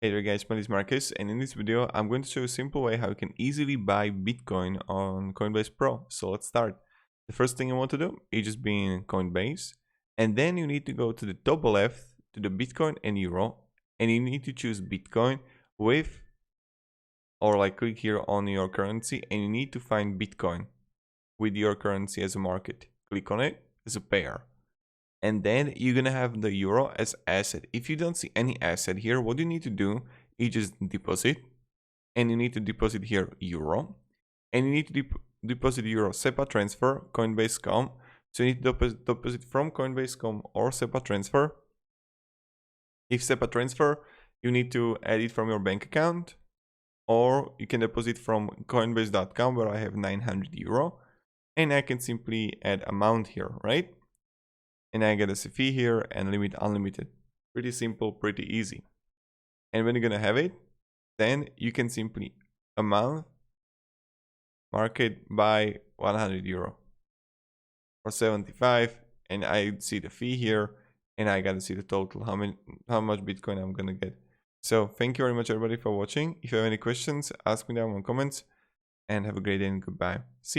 Hey there guys, my name is Marcus, and in this video I'm going to show you a simple way how you can easily buy Bitcoin on Coinbase Pro. So let's start. The first thing you want to do is just be in Coinbase, and then you need to go to the top left to the Bitcoin and Euro, and you need to choose Bitcoin with, or like click here on your currency, and you need to find Bitcoin with your currency as a market. Click on it as a pair. And then you're gonna have the euro as asset. If you don't see any asset here, what you need to do is just deposit, and you need to deposit here euro, and you need to deposit euro SEPA transfer Coinbase.com. So you need to deposit from Coinbase.com or SEPA transfer. If SEPA transfer, you need to add it from your bank account, or you can deposit from Coinbase.com where I have 900 euro, and I can simply add amount here, right? And I get a fee here and limit unlimited. Pretty simple, pretty easy. And when you're gonna have it, then you can simply amount, market by 100 euro or 75, and I see the fee here, and I gotta see the total, how much Bitcoin I'm gonna get. So thank you very much everybody for watching. If you have any questions, ask me down in the comments, and have a great day and goodbye. See you.